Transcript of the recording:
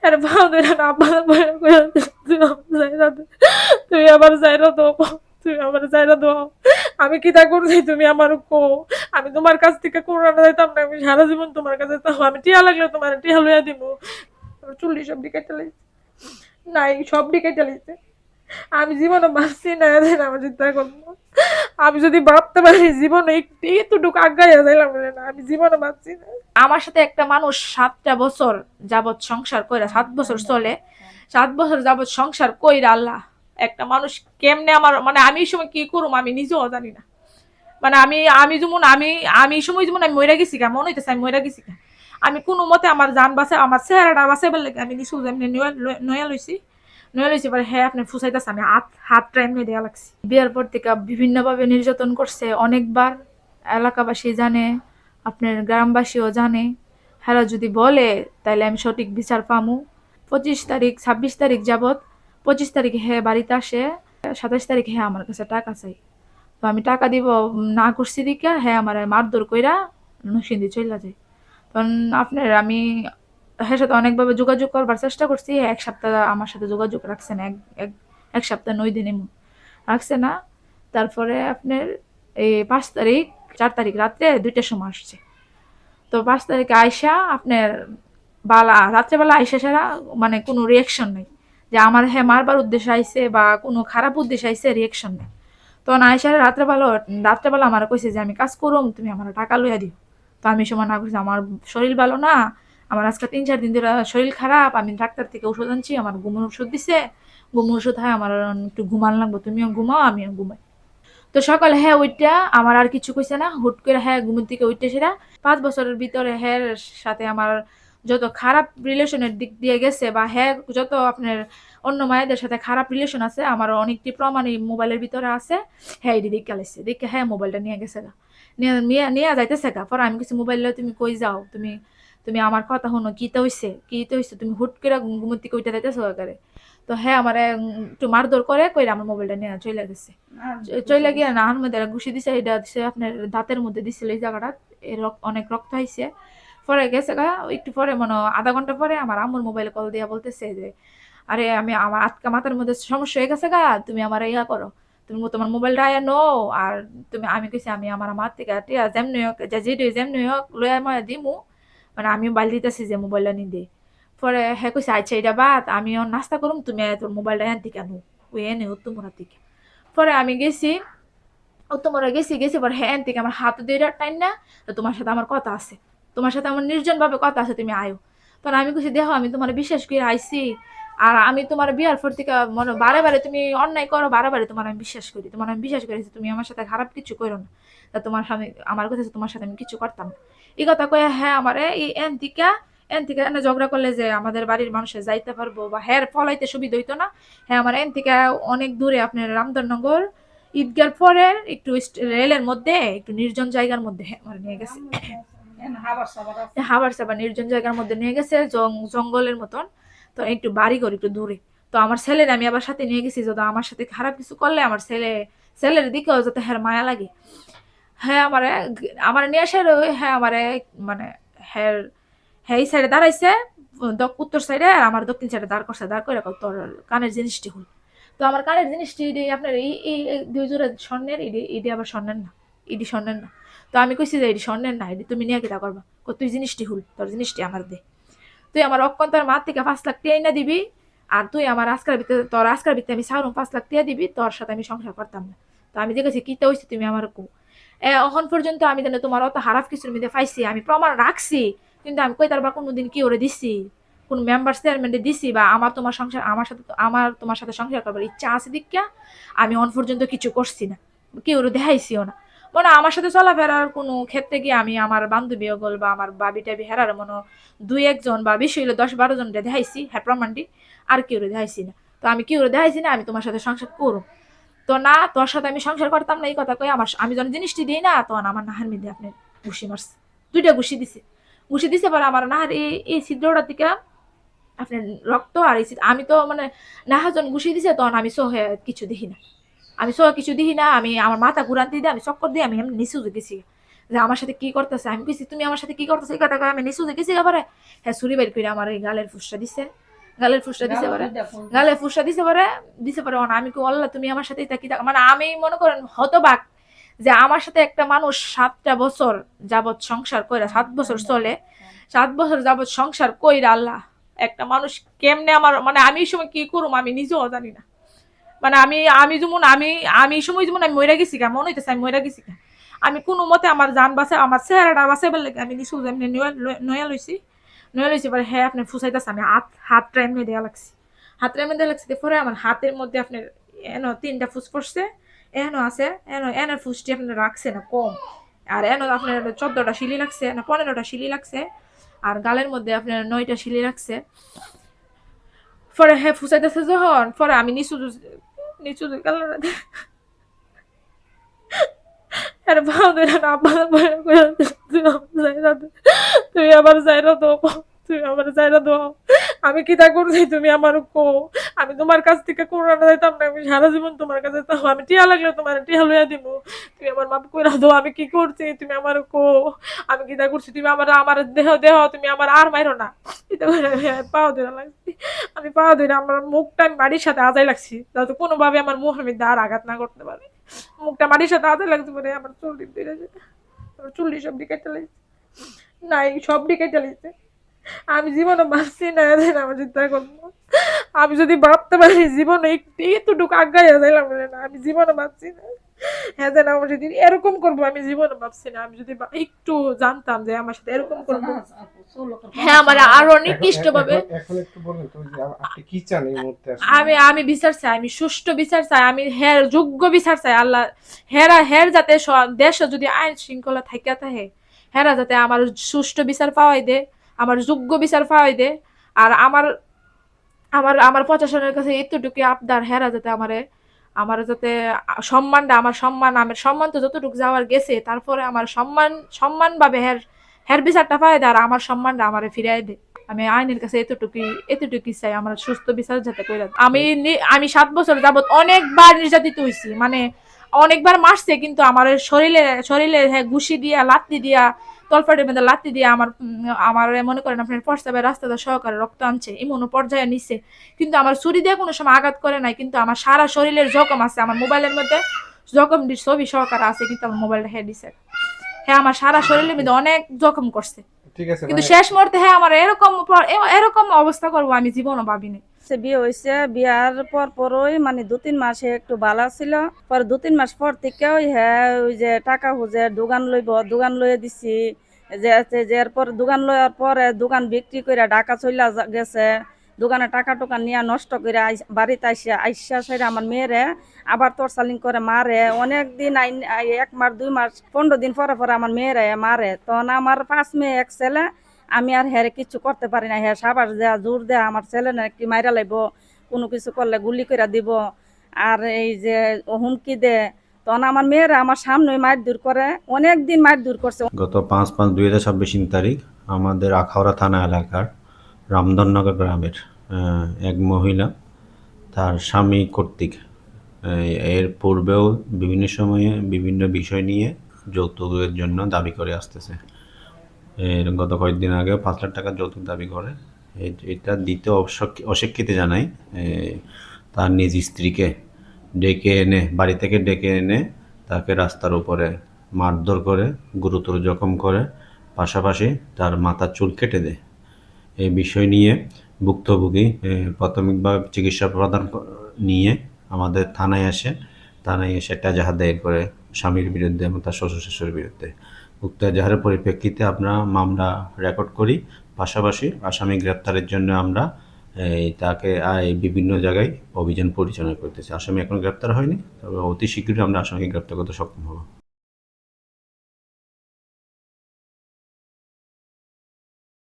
আর ভাও ধরে না তুমি আমার যাইরা দো, তুমি আমার যাইরা দো, আমি কি তা করছি তুমি আমার কো, আমি তোমার কাছ থেকে কোরআন যাইতাম না, আমি সারা জীবন তোমার কাছে যাবো, আমি টিয়া লাগলে তোমার টিয়া লইয়া দিব। চুল্লি সব দিকে চালাইছে, নাই সব দিকে চালাইছে, আমি জীবনে ভাবছি না এদের আমার চিন্তা করবো, আমি যদি ভাবতে পারি জীবনে এতটুকু আগাইয়া যাইলাম না, আমি জীবনে ভাবছি না। আমার সাথে একটা মানুষ 7টা বছর যাবৎ সংসার কইরা, 7 বছর চলে, 7 বছর যাবৎ সংসার কইরা আল্লাহ একটা মানুষ কেমনে আমার, মানে আমি এই সময় কি করুম আমি নিজেও জানি না। মানে আমি আমি যেমন আমি আমি এই সময় যেমন আমি মইরা গেছি গা, মনে হইতেছে আমি মইরা গেছি গা। আমি কোনো মতে আমার জান বাঁচে, আমার চেহারাটা বাঁচাইবার লাগে আমি নিচু এমনি নয়া লইছি, নয়া লইছি এবার হ্যাঁ আপনি ফুসাইতেছে, আমি হাতটা এমনি দেওয়া লাগছি। বিয়ার পর থেকে বিভিন্নভাবে নির্যাতন করছে অনেকবার, এলাকাবাসী জানে, আপনার গ্রামবাসীও জানে। হ্যাঁ যদি বলে তাইলে আমি সঠিক বিচার পামু। 25 তারিখ 26 তারিখ যাবৎ, 25 তারিখে হ্যাঁ বাড়িতে আসে, 27 তারিখে হ্যাঁ আমার কাছে টাকা চাই। তো আমি টাকা দিব না করছি দিকে হ্যাঁ আমার মারধর কইরা নসিন্দি চইলা যায়। তখন আপনার আমি হ্যাঁ সাথে অনেকভাবে যোগাযোগ করবার চেষ্টা করছি, 1 সপ্তাহ আমার সাথে যোগাযোগ রাখছে না, এক সপ্তাহ 9 দিন এমন রাখছে না। তারপরে আপনার এই 5 তারিখ 4 তারিখ রাত্রে 2টার সময় আসছে। তো 5 তারিখে আয়সা আপনার বালা রাত্রেবেলা আইসা ছাড়া মানে কোনো রিয়াকশন নেই, যে আমার হ্যাঁ মারবার উদ্দেশ্য আইছে বা কোনো খারাপ উদ্দেশ্য আইছে, রিয়াকশন নেই। তখন আয়সা রাত্রেবেলা আমার কইছে যে আমি কাজ করুম, তুমি আমার টাকা লইয়া দিও। তো আমি সময় না করছি, আমার শরীর ভালো না, আমার আজকে 3-4 দিন ধরে শরীর খারাপ, আমি ডাক্তার থেকে ওষুধ আনছি, আমার ঘুমের ওষুধ দিছে, ঘুমের ওষুধ হয় আমার একটু ঘুমান লাগবো, তুমিও ঘুমাও আমিও ঘুমাই। তো সকালে হ্যাঁ ওইটা আমার আর কিছু কইছে না, হুট করে হ্যাঁ ঘুমের থেকে উঠতে সেরা 5 বছরের ভিতরে হ্যাঁ সাথে আমার যত খারাপ রিলেশনের দিক দিয়ে গেছে বা হ্যাঁ যত আপনার অন্য মায়েদের সাথে খারাপ রিলেশন আছে, আমার অনেকটি প্রমাণ এই মোবাইলের ভিতরে আছে। হ্যাঁ এটি দিক গেছে দেখে হ্যাঁ মোবাইলটা নিয়ে গেছে গা, নিয়ে যাইতেছে গা। পরে আমি কিছু মোবাইল তুমি কই যাও, তুমি তুমি আমার কথা শোনো, কিতে হইছে তুমি হুট করে ঘুমের থেকে উঠে যাইতেছো করে। তো হ্যাঁ আমার একটু মারধর করে কইরা আমার মোবাইলটা নিয়ে চলে গেছে। চইলা গিয়া না আমার মধ্যে ঘুষি দিছে, এটা দিছে আপনার দাঁতের মধ্যে দিছিল এই জায়গাটা, অনেক রক্ত হইছে। পরে গেছে গা, একটু পরে মনে আধা ঘন্টা পরে আমার আম্মুর মোবাইলে কল দিয়া বলতেছে যে আরে আমি আমার আজকে মাথার মধ্যে সমস্যা হয়ে গেছে গা, তুমি আমার ইয়া করো, তুমি তোমার মোবাইলটা আয়া নো। আর তুমি আমি কইছি আমি আমার মার থেকে টিয়া যেমনি হোক যেমনি হোক লইয়া আমার দিমু, মানে আমি বাইল দিতেছি যে মোবাইলটা নি দে। পরে হ্যাঁ কইছে আচ্ছা এটা বাদ, আমি নাস্তা করুম, তুমি তোর মোবাইলটা এন থেকে আনো, ওই এনে তোমরা থেকে। পরে আমি গেছি, তোমরা গেছি পরে হ্যাঁ থেকে আমার হাত দিয়ে টাইম না, তো তোমার সাথে আমার কথা আছে, তোমার সাথে আমার নির্জন ভাবে কথা আছে, তুমি আয়ো। তখন আমি কিছু দেখো আমি তোমার বিশ্বাস করে আইসি, আর আমি তোমার বিয়ার পর থেকে মনে বারে বারে তুমি অন্যায় করো, বারে বারে তোমার আমি বিশ্বাস করি, তোমার আমি বিশ্বাস করেছি তুমি আমার সাথে খারাপ কিছু করো না, তা তোমার সামনে আমার কথা তোমার সাথে আমি কিছু করতাম না। এই কথা কয়ে হ্যাঁ আমার এই এন থেকে এনে ঝগড়া করলে যে আমাদের বাড়ির মানুষে যাইতে পারবো বা হ্যাঁ ফলাইতে সুবিধা হইতো না। হ্যাঁ আমার এন থেকে অনেক দূরে আপনার রামধননগর ঈদগার পরে একটু রেলের মধ্যে একটু নির্জন জায়গার মধ্যে মানে নিয়ে গেছে, হাবার সাবার নির্জন জায়গার মধ্যে নিয়ে গেছে, জঙ্গলের মতন। তো একটু বাড়িঘর একটু দূরে। তো আমার ছেলের আমি আবার সাথে নিয়ে গেছি, যদি আমার সাথে খারাপ কিছু করলে আমার ছেলের দিকেও যাতে হ্যাঁ মায়া লাগে। হ্যাঁ আমার নিয়ে আসে হ্যাঁ মানে হ্যাঁ হ্যাঁ এই সাইডে দাঁড়াইছে, উত্তর সাইডে, আর আমার দক্ষিণ সাইডে দাঁড় করছে, দাঁড় করে তোর কানের জিনিসটি হল। তো আমার কানের জিনিসটি আপনার এই 2 জোড়া স্বর্ণের, ইডি আবার স্বর্ণের না, ইডি স্বর্ণের না। তো আমি কইছি যে এটি স্বর্ণের না, এটি তুমি নিয়ে কিতা করবা, তুই জিনিসটি হুল, তোর জিনিসটি আমার দে। তুই আমার অক্ষন্তর মার থেকে 5 লাখ টিয়া না দিবি, আর তুই আমার আজকার ভিতরে আমি সারুম 5 লাখ টিয়া দিবি, তোর সাথে আমি সংসার করতাম না। তো আমি দেখেছি কিতা হয়েছে তুমি আমার কো, এখন পর্যন্ত আমি জানি তোমার অত হারাপ কিছুর মধ্যে পাইছি, আমি প্রমাণ রাখছি, কিন্তু আমি কই তারপর কোনোদিন কি ওরে দিছি, কোন মেম্বার চেয়ারম্যানকে দিছি, বা আমার তোমার সাথে সংসার করবার ইচ্ছা আছে দিকা আমি অন পর্যন্ত কিছু করছি না, কি ওরে দেখাইছিও না। মনে আমার সাথে চলাফেরার কোনো ক্ষেত্রে গিয়ে আমি আমার বান্ধবী গল বা আমার বাবি টাবি হেরার মনে 2-1 জন বা বেশি হইলে 10-12 জন দেখাইছি হ্যাঁ প্রমাণটি, আর কি ওরে দেখাইছি না। তো আমি কি ওরে দেখাইছি না আমি তোমার সাথে সংসার করুম, তো না তোর সাথে আমি সংসার করতাম না এই কথা কই আমি যখন জিনিসটি দিই না, তখন আমার নাহার মধ্যে আপনি ঘুষি মারছে, 2টা ঘুষি দিছে পরে আমার নাহার এই ছিদ্রটা থেকে আপনার রক্ত আর এই আমি তো মানে নাহা যখন ঘুষি দিছে তখন আমি সহে কিছু দেখি না, আমি আমার মাথা ঘুরান দিয়ে আমি চক্কর দিয়ে আমি এমনি নিচু গেছি, যে আমার সাথে কি করতেছে, আমি কইছি তুমি আমার সাথে কি করতেছে এই কথা কয়ে আমি নিচু গেছি। আবার হ্যাঁ ছুরি বের করে আমার এই গালের ফুসটা দিছে, গালের ফুসটা দিছে পারে, গালে ফুসটা দিছে পারে আমি কি আল্লাহ তুমি আমার সাথেই থাকি, মানে আমি মনে করেন হতবাক যে আমার সাথে একটা মানুষ 7টা বছর যাবৎ সংসার কইরা, 7 বছর চলে, 7 বছর যাবৎ সংসার কইরা আল্লাহ একটা মানুষ কেমনে আমার, মানে আমি এই সময় কি করুম আমি নিজেও জানি না। মানে আমি আমি যেমন আমি আমি এই সময় যেমন আমি মইরা গেছি গা, মনে হইতেছে আমি মইরা গেছি গা। আমি কোনো মতে আমার জান বাঁচে, আমার চেহারাটা বাঁচাইবার লাগে আমি নিচু এমনি নয়া লইছি পরে হ্যাঁ আপনার ফুসাইতেছে, আমি হাতটা এমনি দেওয়া লাগছি, হাতটা এমনি দেওয়া লাগছি, পরে আমার হাতের মধ্যে আপনার এন 3টা ফুস পড়ছে, এনো আছে, এনের ফুসটি আপনার রাখছে না কম, আর এনো আপনার 14টা শিলি লাগছে না 15টা শিলি লাগছে, আর গালের মধ্যে আপনার 9টা শিলি রাখছে। পরে হ্যাঁ ফুসাইতেছে যখন, পরে আমি নিচু কালার আর ভাও ধরে না তুই আমার যাইরা দো, তুমি আমার যাইরা দো, আমি কি তা করছি তুমি আমার কো, আমি তোমার কাছ থেকে কোরআন যাইতাম না, আমি সারা জীবন তোমার কাছে যেতাম, আমি টিয়া লাগলে তোমার টিয়া লইয়া দিব, তুমি আমার মাপ কইরা দো, আমি কি করছি তুমি আমার কো, আমি কি তা করছি তুমি আমার দেহ তুমি আমার আর মাইরো না। এটা পাও ধরে লাগছি, আমি পাও ধরে আমার মুখটা আমি বাড়ির সাথে আজাই লাগছি যাতে কোনোভাবে আমার মুখের মধ্যে আর আঘাত না করতে পারে, মুখটা মাটির সাথে আজাই লাগতে পারে, আমার চুল দিতে আমার চুল্লি সব দিকে চালাইছে, নাই সব দিকে চালাইছে, আমি জীবনে ভাবছি না আমার চিন্তা করবো, আমি যদি ভাবতে পারি জীবনে একটুটুকু আগাইয়া যাইলাম না, আমি জীবনে ভাবছি না হ্যাঁ যেন আমার যদি এরকম করবো, আমি জীবনে ভাবছি না, আমি যদি একটু জানতাম যে আমার সাথে এরকম করবো, হ্যাঁ আমার আরো নিকৃষ্ট ভাবে। এখন একটু বলেন তো যে আপনি কি চান এই মুহূর্তে? আমি বিচার চাই, আমি সুষ্ঠু বিচার চাই, আমি হের যোগ্য বিচার চাই, আল্লাহ হের যাতে দেশে যদি আইন শৃঙ্খলা থাকিয়া থাকে, হেরা যাতে আমার সুষ্ঠু বিচার পাওয়াই দে, আমার যোগ্য বিচার পাওয়াই দে, আর আমার আমার আমার প্রশাসনের কাছে এতটুকু আবদার, হেরা যাতে আমার যাতে আমার সম্মান তো যতটুকু যাওয়ার গেছে, তারপরে আমার সম্মান ভাবে হের বিচারটা পাওয়াই দে, আর আমার সম্মানটা আমারে ফিরাই দে। আমি আইনের কাছে এতটুকু চাই, আমার সুস্থ বিচার যাতে করে। আমি 7 বছর যাবত অনেকবার নির্যাতিত হয়েছি, মানে অনেকবার মারছে, কিন্তু আমার শরীরে হ্যাঁ ঘুষি দিয়া লাত্তি দিয়া তলপাটের মধ্যে লাত্তি দিয়ে আমার মনে করেন আপনার প্রস্তাবের রাস্তাটা সহকারে রক্ত আনছে, এমন পর্যায়ে নিচ্ছে, কিন্তু আমার ছুরি দিয়ে কোনো সময় আঘাত করে নাই, কিন্তু আমার সারা শরীরের জখম আছে, আমার মোবাইলের মধ্যে জখম ছবি সহকারে আছে, কিন্তু আমার মোবাইলটা হ্যাঁ দিছে, হ্যাঁ আমার সারা শরীরের মধ্যে অনেক জখম করছে, ঠিক আছে, কিন্তু শেষ মুহূর্তে হ্যাঁ আমার এরকম অবস্থা করবো আমি জীবনও ভাবিনি। বিয়ে হয়েছে, বিয়ার পরই মানে 2-3 মাসে একটু ভালো ছিল, পরে 2-3 মাস পর থেকে হ্যাঁ ওই যে টাকা খুঁজে দোকান লইয়ে দিছি, যে এরপর দোকান লওয়ার পরে দোকান বিক্রি করে ঢাকা চলে গেছে, দোকানে টাকা টোকা নিয়ে নষ্ট করে বাড়িতে আইসা সেরে আমার মেয়েরে আবার টর্চারিং করে মারে, অনেক দিন 1 মাস 2 মাস 15 দিন পরে আমার মেয়েরে মারে, তখন আমার 5 মেয়ে 1 ছেলে, আমি আর হেরে কিছু করতে পারি না, হ্যাঁ সাবাস দেয়া জোর দেয়া আমার ছেলে না কি মাইরা লাইব, কোনো কিছু করলে গুলি করে দিব, আর এই যে হুমকি দে, তখন আমার মেয়েরা আমার সামনে মার দূর করে, অনেক দিন মার দূর করছে। গত 5/5/2026 তারিখ আমাদের আখাউড়া থানা এলাকার রামধননগর গ্রামের এক মহিলা তার স্বামী কর্তৃক এর পূর্বেও বিভিন্ন সময়ে বিভিন্ন বিষয় নিয়ে যৌতুকের জন্য দাবি করে আসতেছে। এর গত কয়েকদিন আগে 5 লাখ টাকা যৌতুক দাবি করে, এটা দিতে অস্বীকৃতি জানায় তার নিজ স্ত্রীকে বাড়ি থেকে ডেকে এনে তাকে রাস্তার উপরে মারধর করে গুরুতর জখম করে, পাশাপাশি তার মাথার চুল কেটে দেয়। এই বিষয় নিয়ে ভুক্তভোগী প্রাথমিকভাবে চিকিৎসা প্রদান নিয়ে আমাদের থানায় এসে একটা এজাহার দায়ের করে স্বামীর বিরুদ্ধে এবং তার শ্বশুর শাশুড়ির বিরুদ্ধে। উক্ত এজাহারের পরিপ্রেক্ষিতে আমরা মামলা রেকর্ড করি, পাশাপাশি আসামি গ্রেপ্তারের জন্য আমরা তাকে বিভিন্ন জায়গায় অভিযান পরিচালনা করতেছি। আসামি এখন গ্রেপ্তার হয়নি, তবে অতি শীঘ্রই আমরা আসামিকে গ্রেপ্তার করতে সক্ষম হব।